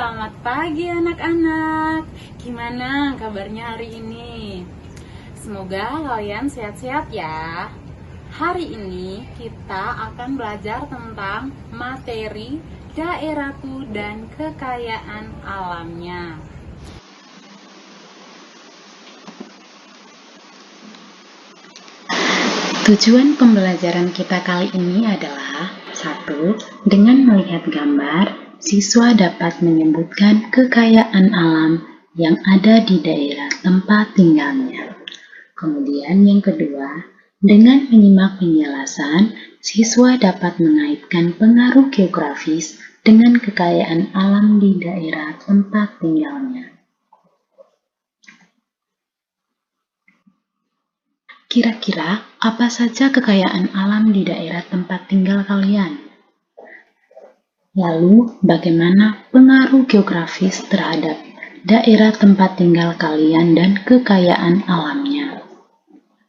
Selamat pagi anak-anak. Gimana kabarnya hari ini? Semoga kalian sehat-sehat ya. Hari ini kita akan belajar tentang materi daerahku dan kekayaan alamnya. Tujuan pembelajaran kita kali ini adalah 1. Dengan melihat gambar, siswa dapat menyebutkan kekayaan alam yang ada di daerah tempat tinggalnya. Kemudian yang kedua, dengan menyimak penjelasan, siswa dapat mengaitkan pengaruh geografis dengan kekayaan alam di daerah tempat tinggalnya. Kira-kira apa saja kekayaan alam di daerah tempat tinggal kalian? Lalu, bagaimana pengaruh geografis terhadap daerah tempat tinggal kalian dan kekayaan alamnya?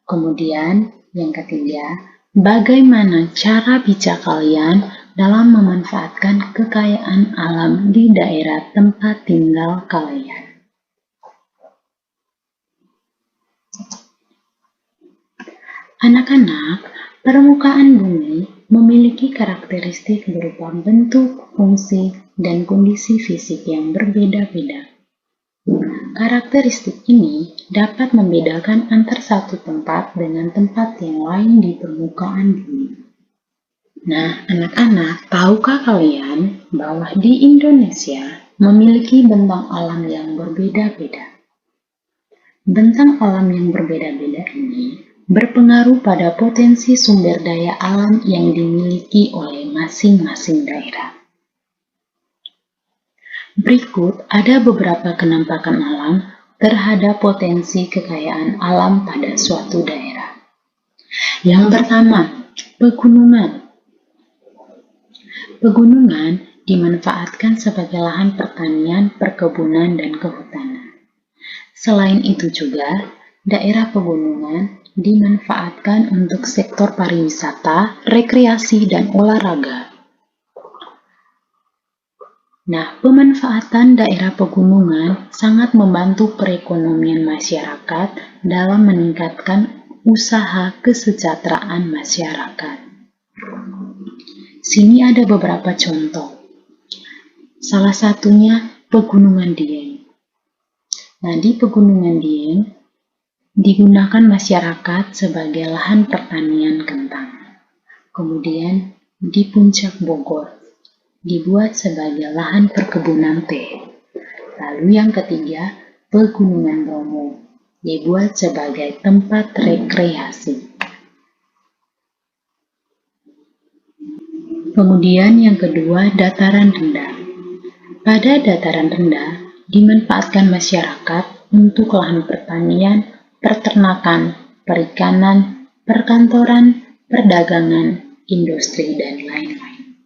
Kemudian, yang ketiga, bagaimana cara bijak kalian dalam memanfaatkan kekayaan alam di daerah tempat tinggal kalian? Anak-anak, permukaan bumi memiliki karakteristik berupa bentuk, fungsi, dan kondisi fisik yang berbeda-beda. Karakteristik ini dapat membedakan antar satu tempat dengan tempat yang lain di permukaan bumi. Nah, anak-anak, tahukah kalian bahwa di Indonesia memiliki bentang alam yang berbeda-beda? Bentang alam yang berbeda-beda ini berpengaruh pada potensi sumber daya alam yang dimiliki oleh masing-masing daerah. Berikut ada beberapa penampakan alam terhadap potensi kekayaan alam pada suatu daerah. Yang pertama, pegunungan. Pegunungan dimanfaatkan sebagai lahan pertanian, perkebunan, dan kehutanan. Selain itu juga, daerah pegunungan dimanfaatkan untuk sektor pariwisata, rekreasi, dan olahraga. Nah, pemanfaatan daerah pegunungan sangat membantu perekonomian masyarakat dalam meningkatkan usaha kesejahteraan masyarakat. Sini ada beberapa contoh. Salah satunya Pegunungan Dieng. Nah, di Pegunungan Dieng digunakan masyarakat sebagai lahan pertanian kentang. Kemudian di Puncak Bogor dibuat sebagai lahan perkebunan teh. Lalu yang ketiga, Pegunungan Bromo dibuat sebagai tempat rekreasi. Kemudian yang kedua, dataran rendah. Pada dataran rendah dimanfaatkan masyarakat untuk lahan pertanian, peternakan, perikanan, perkantoran, perdagangan, industri, dan lain-lain.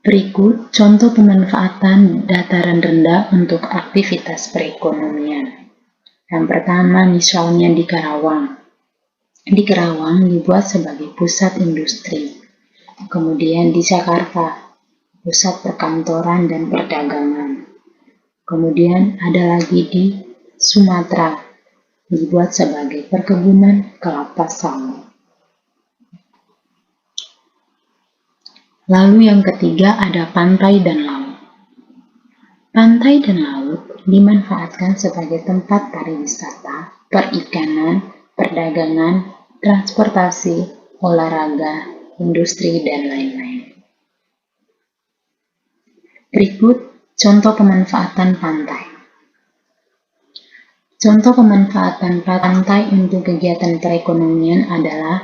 Berikut contoh pemanfaatan dataran rendah untuk aktivitas perekonomian. Yang pertama, misalnya di Karawang. Di Karawang dibuat sebagai pusat industri. Kemudian di Jakarta, pusat perkantoran dan perdagangan. Kemudian ada lagi di Sumatera, dibuat sebagai perkebunan kelapa sawit. Lalu yang ketiga ada pantai dan laut. Pantai dan laut dimanfaatkan sebagai tempat pariwisata, perikanan, perdagangan, transportasi, olahraga, industri, dan lain-lain. Berikut contoh pemanfaatan pantai. Contoh pemanfaatan pantai untuk kegiatan perekonomian adalah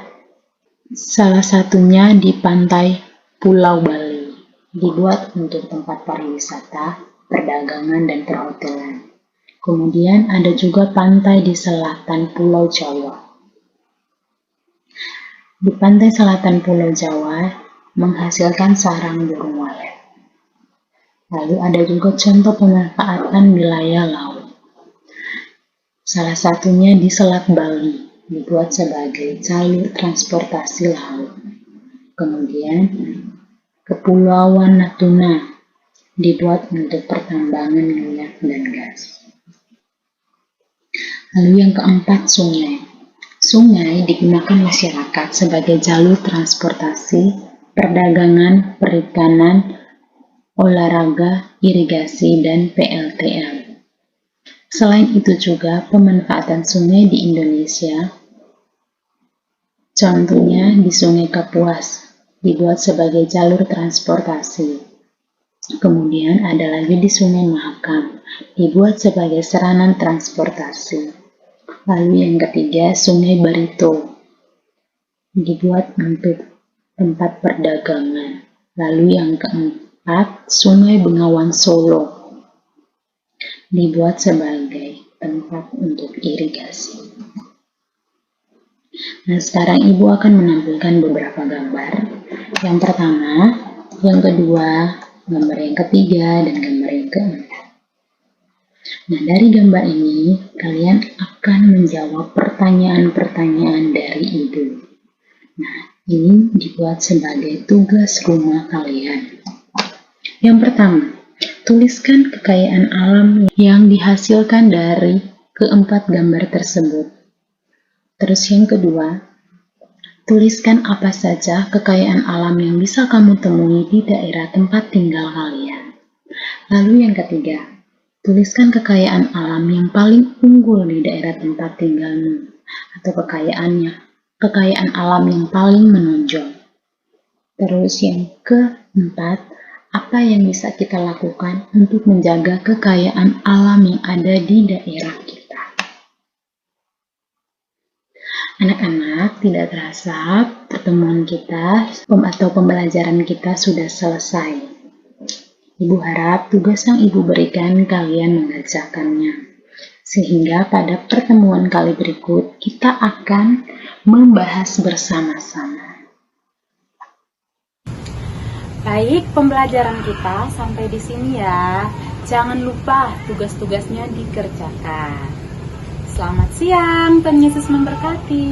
salah satunya di pantai Pulau Bali, dibuat untuk tempat pariwisata, perdagangan, dan perhotelan. Kemudian ada juga pantai di selatan Pulau Jawa. Di pantai selatan Pulau Jawa menghasilkan sarang burung walet. Lalu ada juga contoh pemanfaatan wilayah laut. Salah satunya di Selat Bali, dibuat sebagai jalur transportasi laut. Kemudian Kepulauan Natuna dibuat untuk pertambangan minyak dan gas. Lalu yang keempat, sungai. Sungai digunakan masyarakat sebagai jalur transportasi, perdagangan, perikanan, olahraga, irigasi, dan PLTL. Selain itu juga pemanfaatan sungai di Indonesia, contohnya di Sungai Kapuas, dibuat sebagai jalur transportasi. Kemudian ada lagi di Sungai Mahakam, dibuat sebagai sarana transportasi. Lalu yang ketiga, Sungai Barito, dibuat untuk tempat perdagangan. Lalu yang keempat, Sungai Bengawan Solo, dibuat sebagai tempat untuk irigasi. Nah, sekarang Ibu akan menampilkan beberapa gambar. Yang pertama, yang kedua, gambar yang ketiga, dan gambar yang keempat. Nah, dari gambar ini, kalian akan menjawab pertanyaan-pertanyaan dari Ibu. Nah, ini dibuat sebagai tugas rumah kalian. Yang pertama, tuliskan kekayaan alam yang dihasilkan dari keempat gambar tersebut. Terus yang kedua, tuliskan apa saja kekayaan alam yang bisa kamu temui di daerah tempat tinggal kalian. Lalu yang ketiga, tuliskan kekayaan alam yang paling unggul di daerah tempat tinggalmu, atau kekayaan alam yang paling menonjol. Terus yang keempat, apa yang bisa kita lakukan untuk menjaga kekayaan alam yang ada di daerah kita. Anak-anak, tidak terasa pertemuan kita atau pembelajaran kita sudah selesai. Ibu harap tugas yang Ibu berikan kalian mengerjakannya. Sehingga pada pertemuan kali berikut kita akan membahas bersama-sama. Baik, pembelajaran kita sampai di sini ya. Jangan lupa tugas-tugasnya dikerjakan. Selamat siang, Tuhan Yesus memberkati.